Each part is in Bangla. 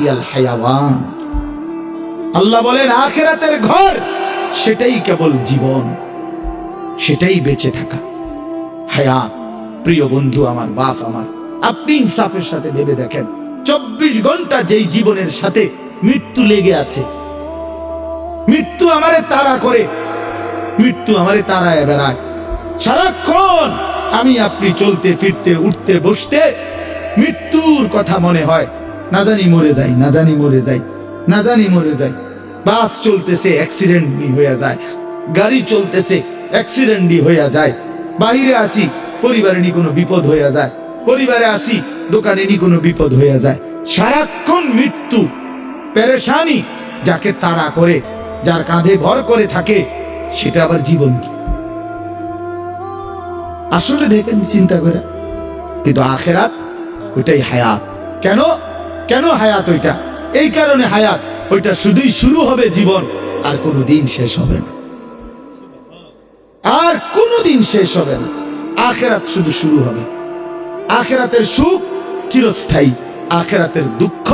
হায়াওয়ান। আল্লাহ বলেন আখিরাতের ঘর সেটাই কেবল জীবন, সেটাই বেঁচে থাকা, হায়াত। প্রিয় বন্ধু আমার, বাপ আমার, আপনি ইনসাফের সাথে ভেবে দেখেন, 24 ঘন্টা যেই জীবনের সাথে মৃত্যু লেগে আছে, মৃত্যু আমারে তাড়া করে, মৃত্যু আমারে তাড়ায় বেড়ায় সারাক্ষণ। আমি আপনি চলতে ফিরতে উঠতে বসতে মৃত্যুর কথা মনে হয়, না জানি মরে যাই, না জানি মরে যাই, না জানি মরে যাই। বাস চলতেছে অ্যাক্সিডেন্টই হয়ে যায়, গাড়ি চলতেছে অ্যাক্সিডেন্টই হয়ে যায়। বাহিরে আসি পরিবারে নি কোনো বিপদ হয়ে যায়, পরিবারে আসি দোকানে নি কোনো বিপদ হয়ে যায়। সারাক্ষণ মৃত্যু, পেরেশানি যাকে তাড়া করে, যার কাঁধে ভর করে থাকে, সেটা আবার জীবন কি? আসলে দেখেন চিন্তা করে, কিন্তু আখিরাত ওইটাই হায়াত। কেন কেন হায়াত ওইটা? এই কারণে হায়াত ওইটা শুধুই শুরু হবে জীবন, আর কোনোদিন শেষ হবে না, আর কোনোদিন শেষ হবে না। আখিরাত শুধু শুরু হবে। আখিরাতের সুখ চিরস্থায়ী, আখিরাতের দুঃখ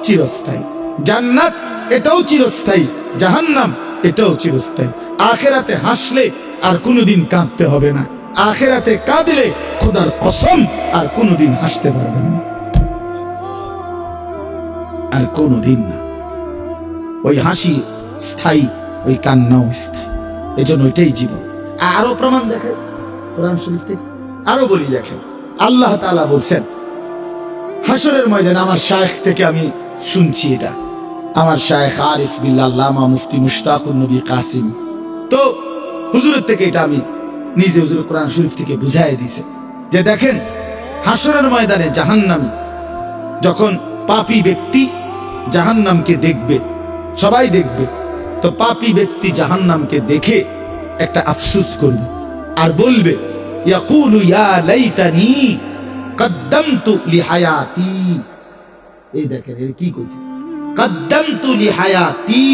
চিরস্থায়ী। জান্নাত এটাও চিরস্থায়ী, জাহান্নাম এটাও চিরস্থায়ী। আখিরাতে হাসলে আর কোনোদিন কাঁদতে হবে না, আখিরাতে কাঁদলে খোদার কসম আর কোনোদিন হাসতে পারবেন না, আর কোনোদিন না। ওই হাসি স্থায়ী, ওই কান্নাও স্থায়ী। এজন্য ওইটাই জীবন। আরো প্রমাণ দেখেন কোরআন শরীফ থেকে, আরো বলি দেখেন। আল্লাহ তাআলা বলছেন হাসরের ময়দানে, আমার শায়েখ থেকে আমি শুনছি এটা, আমার শায়েখ আরিফ বিল্লাহ আল্লামা মুফতি মুশতাকুন নবী কাসিম, তো হুজুরের থেকে এটা আমি নিজে হুজুর কোরআন শরীফ থেকে বুঝাই দিছে যে দেখেন হাসরের ময়দানে জাহান্নামী যখন পাপী ব্যক্তি জাহান্নামকে দেখবে, সবাই দেখবে, তো পাপী ব্যক্তি জাহান্নামকে দেখে একটা আফসোস করবে আর বলবে ইয়াকুলু ইয়া লাইতানি কদ্দামতু লিহায়াতি। এই দেখেন এর কি কইছে, কদ্দামতু লিহায়াতি,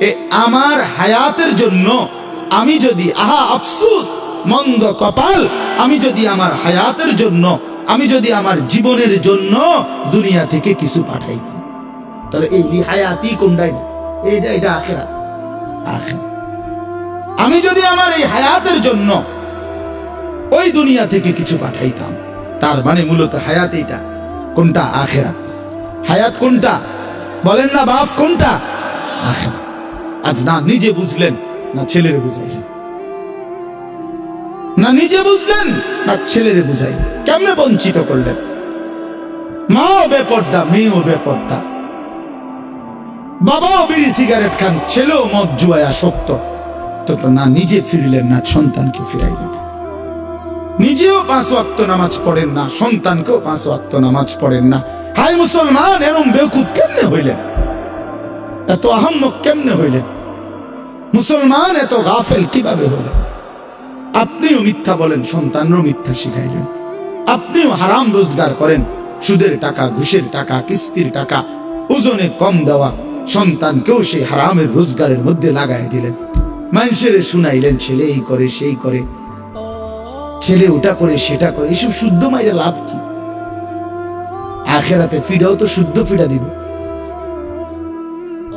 এ আমার হায়াতের জন্য আমি যদি, আহা আফসোস, মন্দ কপাল, আমি যদি আমার হায়াতের জন্য, আমি যদি আমার জীবনের জন্য দুনিয়া থেকে কিছু পাঠাইতাম। তাহলে এই লিহায়াতি কোনটাই না, এটা আখিরাত। আখিরাত আমি যদি আমার এই হায়াতের জন্য ওই দুনিয়া থেকে কিছু পাঠাইতাম, তার মানে মূলত হায়াত এটা কোনটা? আখিরাত। হায়াত কোনটা বলেন না বাপ, কোনটা? আখিরাত। আজ না নিজে বুঝলেন, না ছেলেরে বুঝাইলেন, না নিজে বুঝলেন, না ছেলেরে বুঝাইলেন। কেমনে বঞ্চিত করলেন? মাও বেপর্দা, মেয়েও বেপর্দা, বাবাও বিড়ি সিগারেট খান, ছেলেও মদ জুয়ায় আসক্ত, তো না নিজে ফিরলেন, না সন্তানকে ফিরাইলেন। নিজেও 5 ওয়াক্ত নামাজ পড়েন না, সন্তানকেও 5 ওয়াক্ত নামাজ পড়েন না। হায় মুসলমান, এরম বেকুব কেমনে হইলেন? এত আহম্মক কেমনে হইলেন? মুসলমান এত গাফেল কিভাবে হইলেন? আপনিও মিথ্যা বলেন, সন্তানরও মিথ্যা শিখাইলেন। আপনিও হারাম রোজগার করেন, সুদের টাকা, ঘুষের টাকা, কিস্তির টাকা, ওজনে কম দেওয়া সন্তানকেও সেই হারামের রোজগারের মধ্যে লাগাই দিলেন। মানুষের শুনাইলেন ছেলে এই করে, সেই করে, ছেলে ওটা করে, সেটা করে। এইসব শুদ্ধ মাইরে লাভ কি? আখিরাতে ফিডাও তো শুদ্ধ ফিডা দিবে,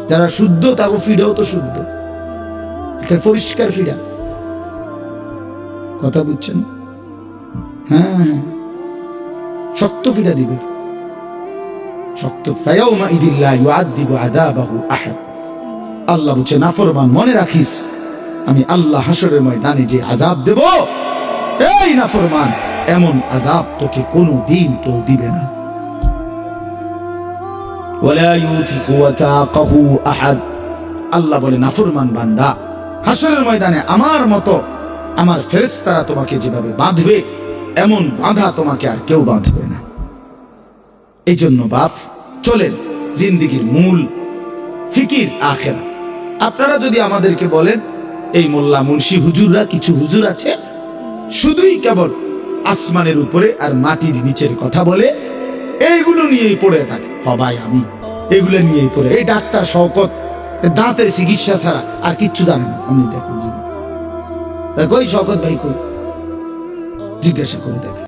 যারা শুদ্ধ তাকে ফিডাও তো শুদ্ধ, পরিষ্কার ফিডা। কথা বুঝছেন? হ্যাঁ, শক্ত ফিডা দিবে, শক্ত। ফায়াউমা ইদিল্লা ইউআযিবু আযাবাহু আহাদ। আল্লাহ বলছে নাফরমান, মনে রাখিস আমি আল্লাহ হাসরের ময়দানে যে আযাব দেব, এই নাফরমান, এমন আযাব তোকে কোনো দিন কেউ দিবে না। ওয়ালা ইউথিকু ওয়াতাকাহু আহাদ। আল্লাহ বলে নাফরমান বান্দা, হাসরের ময়দানে আমার মতো আমার ফেরেশতারা তোমাকে যেভাবে বাঁধবে, এমন বাঁধা তোমাকে আর কেউ বাঁধবে না। এই জন্য বাপ চলেন, জিন্দেগির মূল ফিকির আখিরাত। আপনারা যদি আমাদেরকে বলেন এই মোল্লা মুন্সি হুজুররা, কিছু হুজুর আছে শুধুই কেবল আসমানের উপরে আর মাটির নিচের কথা বলে, এইগুলো নিয়েই পড়ে থাকে, হবাই আমি এগুলো নিয়েই পড়ে। এই ডাক্তার শওকত দাঁতের চিকিৎসা ছাড়া আর কিচ্ছু জানে না। আপনি দেখেন, কই শওকত ভাই, কই জিজ্ঞাসা করে দেখেন।